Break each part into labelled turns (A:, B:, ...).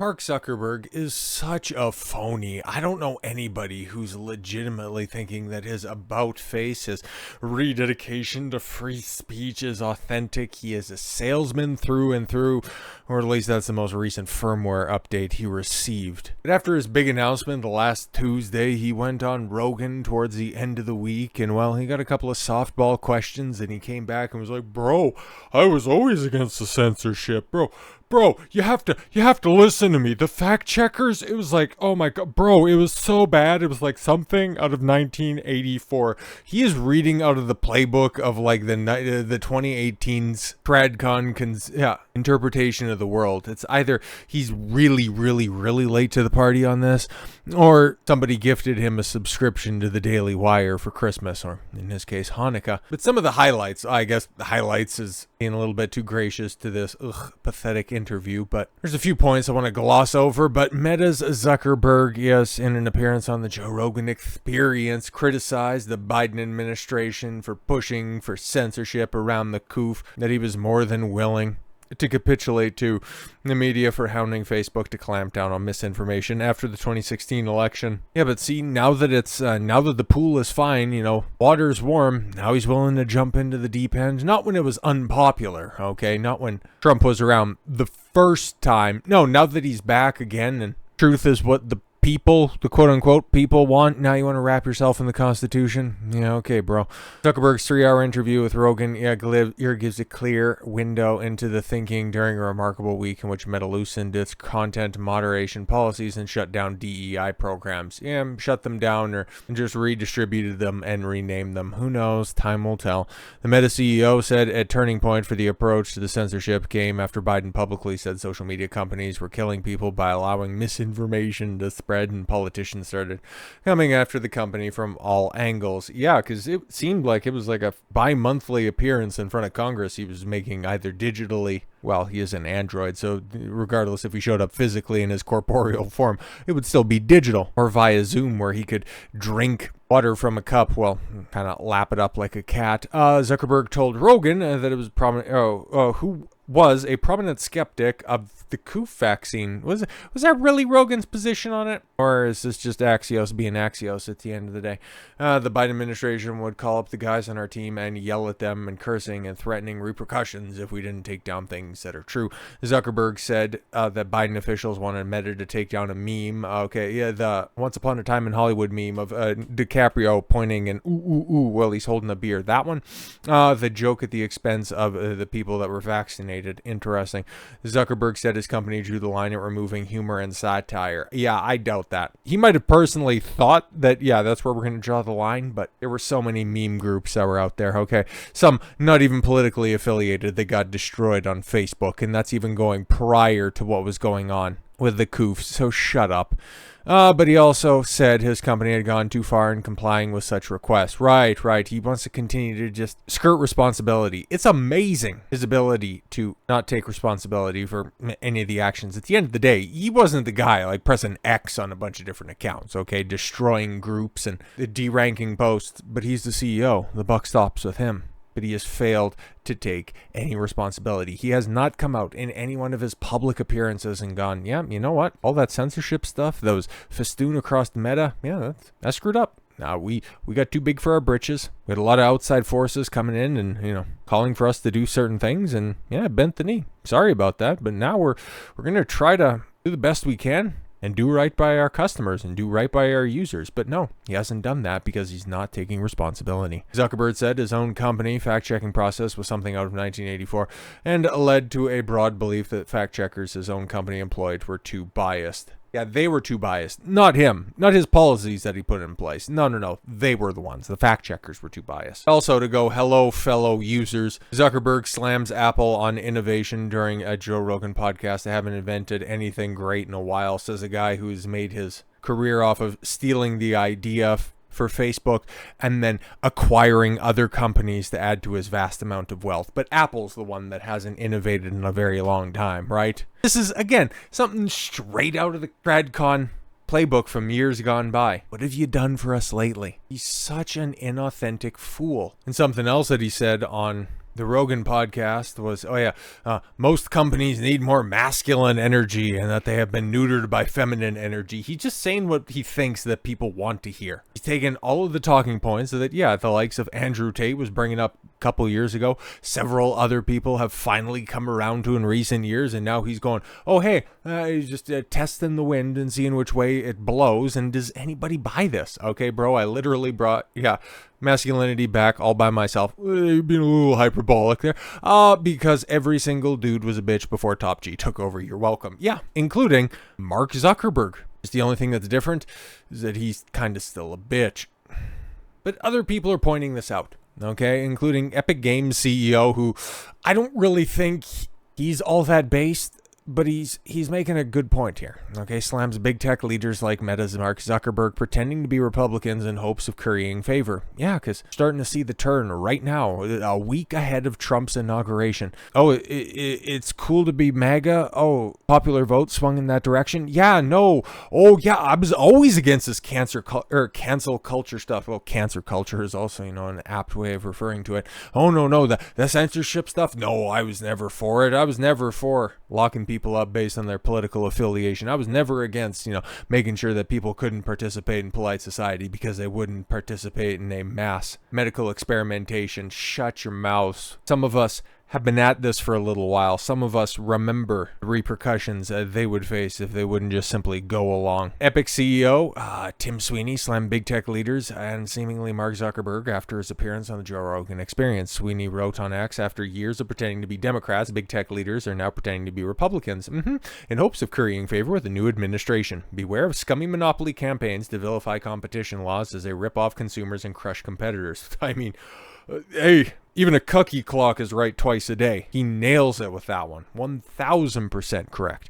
A: Mark Zuckerberg is such a phony. I don't know anybody who's legitimately thinking that his about face, his rededication to free speech is authentic. He is a salesman through and through, or at least that's the most recent firmware update he received. But after his big announcement last Tuesday, he went on Rogan towards the end of the week, and well, he got a couple of softball questions, and he came back and was like, "Bro, I was always against the censorship, Bro, you have to listen to me. The fact checkers, it was like, oh my God, bro, it was so bad. It was like something out of 1984. He is reading out of the playbook of like the 2018's TradCon interpretation of the world. It's either he's really late to the party on this, or somebody gifted him a subscription to the Daily Wire for Christmas, or in his case, Hanukkah. But some of the highlights, I guess the highlights is being a little bit too gracious to this pathetic interview, but there's a few points I want to gloss over. But Meta's Zuckerberg, yes, in an appearance on the Joe Rogan Experience, criticized the Biden administration for pushing for censorship around the CLOUT, that he was more than willing to capitulate to the media for hounding Facebook to clamp down on misinformation after the 2016 election. Yeah, but see, now that the pool is fine, water's warm, now he's willing to jump into the deep end. Not when it was unpopular, okay? Not when Trump was around the first time. No, now that he's back again, and truth is what the people, the quote-unquote people want. Now you want to wrap yourself in the Constitution? Yeah, okay, bro. Zuckerberg's 3-hour interview with Rogan gives a clear window into the thinking during a remarkable week in which Meta loosened its content moderation policies and shut down DEI programs. Yeah, shut them down or just redistributed them and renamed them. Who knows? Time will tell. The Meta CEO said a turning point for the approach to the censorship came after Biden publicly said social media companies were killing people by allowing misinformation to spread, and politicians started coming after the company from all angles. Yeah, because it seemed like it was like a bi-monthly appearance in front of Congress he was making, either digitally, well, he is an android, so regardless if he showed up physically in his corporeal form, it would still be digital, or via Zoom where he could drink water from a cup, well, kind of lap it up like a cat. Zuckerberg told Rogan that it was prominent, who was a prominent skeptic of the CLOUT vaccine. Was that really Rogan's position on it? Or is this just Axios being Axios at the end of the day? The Biden administration would call up the guys on our team and yell at them and cursing and threatening repercussions if we didn't take down things that are true. Zuckerberg said that Biden officials wanted Meta to take down a meme. The Once Upon a Time in Hollywood meme of DiCaprio pointing and ooh while he's holding a beer. That one. The joke at the expense of the people that were vaccinated. Interesting. Zuckerberg said his company drew the line at removing humor and satire. Yeah, I doubt that. He might have personally thought that, yeah, that's where we're going to draw the line, but there were so many meme groups that were out there, okay? Some not even politically affiliated that got destroyed on Facebook, and that's even going prior to what was going on with the CLOUT, so shut up. But he also said his company had gone too far in complying with such requests. Right. He wants to continue to just skirt responsibility. It's amazing, his ability to not take responsibility for any of the actions. At the end of the day, he wasn't the guy like pressing X on a bunch of different accounts, okay, destroying groups and deranking posts, but he's the CEO. The buck stops with him. But he has failed to take any responsibility. He has not come out in any one of his public appearances and gone, yeah, you know what? All that censorship stuff, those festoon across the Meta, yeah, that's screwed up. Now, we got too big for our britches. We had a lot of outside forces coming in and, calling for us to do certain things. And, yeah, bent the knee. Sorry about that. But now we're going to try to do the best we can and do right by our customers and do right by our users. But no, he hasn't done that because he's not taking responsibility. Zuckerberg said his own company fact-checking process was something out of 1984 and led to a broad belief that fact-checkers his own company employed were too biased. Yeah, they were too biased. Not him. Not his policies that he put in place. No. They were the ones. The fact checkers were too biased. Also, to go, hello, fellow users, Zuckerberg slams Apple on innovation during a Joe Rogan podcast. They haven't invented anything great in a while, says a guy who's made his career off of stealing the idea for Facebook and then acquiring other companies to add to his vast amount of wealth. But Apple's the one that hasn't innovated in a very long time, right? This is, again, something straight out of the TradCon playbook from years gone by. What have you done for us lately? He's such an inauthentic fool. And something else that he said on The Rogan podcast was, most companies need more masculine energy and that they have been neutered by feminine energy. He's just saying what he thinks that people want to hear. He's taken all of the talking points that, the likes of Andrew Tate was bringing up a couple years ago. Several other people have finally come around to in recent years, and now he's going, he's just testing the wind and seeing which way it blows. And does anybody buy this? Okay, bro, I literally brought, masculinity back all by myself. You're being a little hyperbolic there. Because every single dude was a bitch before Top G took over. You're welcome. Yeah, including Mark Zuckerberg. It's the only thing that's different is that he's kind of still a bitch. But other people are pointing this out, okay? Including Epic Games CEO, who I don't really think he's all that based, but he's making a good point here, okay? Slams big tech leaders like Meta's Mark Zuckerberg pretending to be Republicans in hopes of currying favor. Yeah, because starting to see the turn right now, a week ahead of Trump's inauguration. Oh, it's cool to be MAGA? Oh, popular vote swung in that direction? Yeah, no. Oh, yeah, I was always against this cancel culture stuff. Well, cancer culture is also, an apt way of referring to it. Oh, no, the censorship stuff? No, I was never for it. I was never for locking people up based on their political affiliation. I was never against, making sure that people couldn't participate in polite society because they wouldn't participate in a mass medical experimentation. Shut your mouth. Some of us have been at this for a little while. Some of us remember the repercussions they would face if they wouldn't just simply go along. Epic CEO Tim Sweeney slammed big tech leaders and seemingly Mark Zuckerberg after his appearance on the Joe Rogan Experience. Sweeney wrote on X, after years of pretending to be Democrats, big tech leaders are now pretending to be Republicans, in hopes of currying favor with the new administration. Beware of scummy monopoly campaigns to vilify competition laws as they rip off consumers and crush competitors. I mean, hey, even a cookie clock is right twice a day. He nails it with that one. 1,000% correct.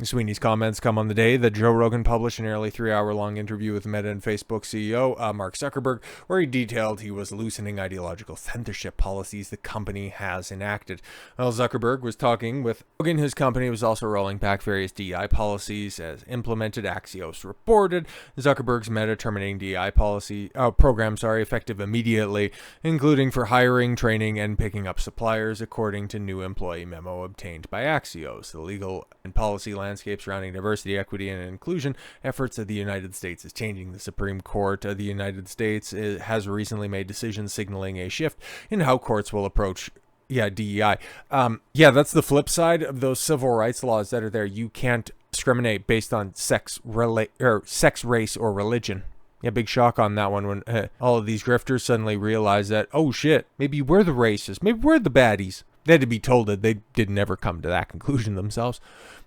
A: Sweeney's comments come on the day that Joe Rogan published a nearly 3-hour-long interview with Meta and Facebook CEO Mark Zuckerberg, where he detailed he was loosening ideological censorship policies the company has enacted. While Zuckerberg was talking with Rogan, his company was also rolling back various DEI policies as implemented. Axios reported Zuckerberg's Meta terminating DEI program, effective immediately, including for hiring, training, and picking up suppliers, according to new employee memo obtained by Axios. The legal and policy landscape surrounding diversity, equity, and inclusion efforts of the United States is changing. The Supreme Court of the United States has recently made decisions signaling a shift in how courts will approach DEI. That's the flip side of those civil rights laws that are there. You can't discriminate based on sex, race, or religion. Yeah, big shock on that one when all of these grifters suddenly realize that, oh shit, maybe we're the racists, maybe we're the baddies. They had to be told that they did never come to that conclusion themselves.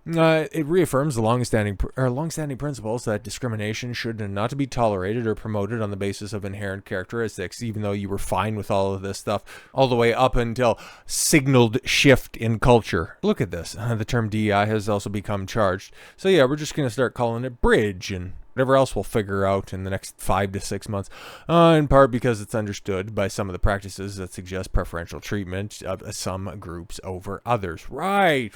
A: It reaffirms the long-standing principles that discrimination should not be tolerated or promoted on the basis of inherent characteristics, even though you were fine with all of this stuff all the way up until signaled shift in culture. Look at this. The term DEI has also become charged. So yeah, we're just going to start calling it bridge and whatever else we'll figure out in the next 5 to 6 months, in part because it's understood by some of the practices that suggest preferential treatment of some groups over others. Right.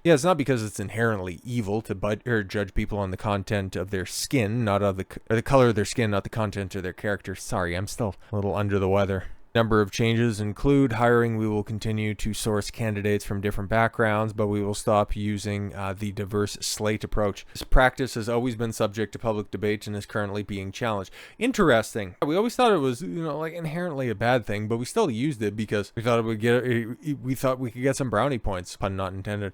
A: Yeah, it's not because it's inherently evil to judge people on the content of their skin, not of the color of their skin, not the content of their character. Sorry, I'm still a little under the weather. Number of changes include hiring. We will continue to source candidates from different backgrounds, but we will stop using the diverse slate approach. This practice has always been subject to public debate and is currently being challenged. Interesting. We always thought it was, inherently a bad thing, but we still used it because we thought we could get some brownie points, pun not intended.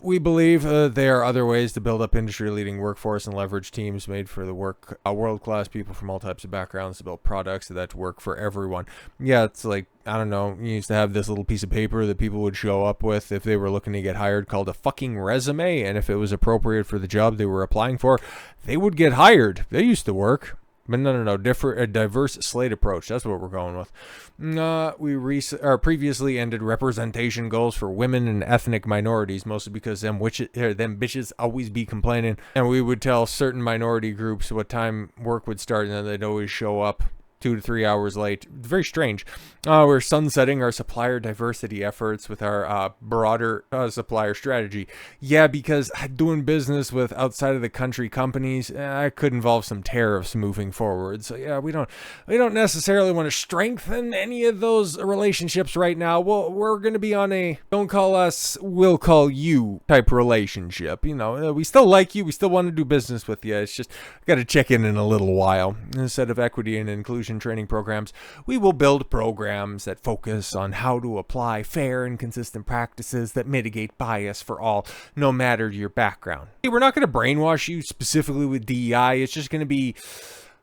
A: We believe there are other ways to build up industry-leading workforce and leverage teams made for the world-class people from all types of backgrounds to build products that work for everyone. Yeah, it's like, I don't know, you used to have this little piece of paper that people would show up with if they were looking to get hired called a fucking resume, and if it was appropriate for the job they were applying for, they would get hired. They used to work. But no, a diverse slate approach. That's what we're going with. We previously ended representation goals for women and ethnic minorities, mostly because them bitches always be complaining, and we would tell certain minority groups what time work would start, and then they'd always show up 2 to 3 hours late. Very strange. We're sunsetting our supplier diversity efforts with our broader supplier strategy. Yeah, because doing business with outside of the country companies could involve some tariffs moving forward. So yeah, we don't necessarily want to strengthen any of those relationships right now. Well, we're going to be on a don't call us, we'll call you type relationship. You know, we still like you. We still want to do business with you. It's just got to check in a little while. Instead of equity and inclusion training programs, we will build programs that focus on how to apply fair and consistent practices that mitigate bias for all, no matter your background. We're not going to brainwash you specifically with DEI. It's just going to be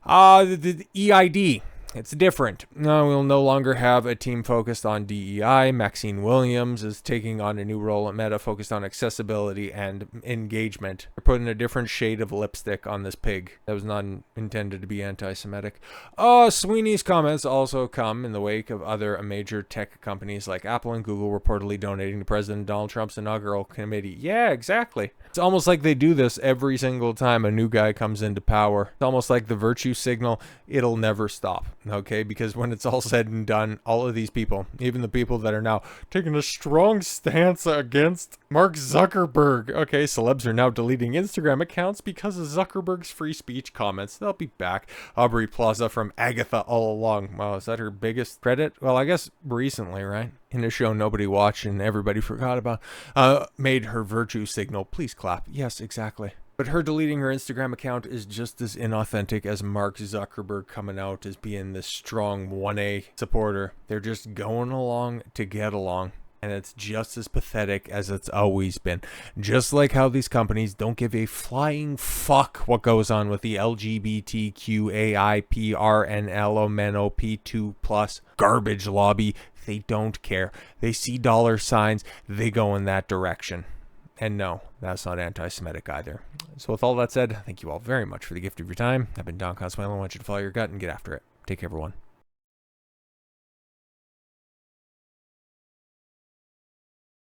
A: the EID. It's different. We'll no longer have a team focused on DEI. Maxine Williams is taking on a new role at Meta focused on accessibility and engagement. They're putting a different shade of lipstick on this pig that was not intended to be anti-Semitic. Sweeney's comments also come in the wake of other major tech companies like Apple and Google reportedly donating to President Donald Trump's inaugural committee. Yeah, exactly. It's almost like they do this every single time a new guy comes into power. It's almost like the virtue signal. It'll never stop. Okay, because when it's all said and done, all of these people, even the people that are now taking a strong stance against Mark Zuckerberg. Okay, celebs are now deleting Instagram accounts because of Zuckerberg's free speech comments. They'll be back. Aubrey Plaza from Agatha All Along. Wow, is that her biggest credit? Well, I guess recently, right? In a show nobody watched and everybody forgot about, made her virtue signal. Please clap. Yes, exactly. But her deleting her Instagram account is just as inauthentic as Mark Zuckerberg coming out as being this strong 1A supporter. They're just going along to get along. And it's just as pathetic as it's always been. Just like how these companies don't give a flying fuck what goes on with the LGBTQAIPRNLOMNOP2+ garbage lobby. They don't care. They see dollar signs. They go in that direction. And no, that's not anti-Semitic either. So with all that said, thank you all very much for the gift of your time. I've been Don Consuelo. I want you to follow your gut and get after it. Take care, everyone.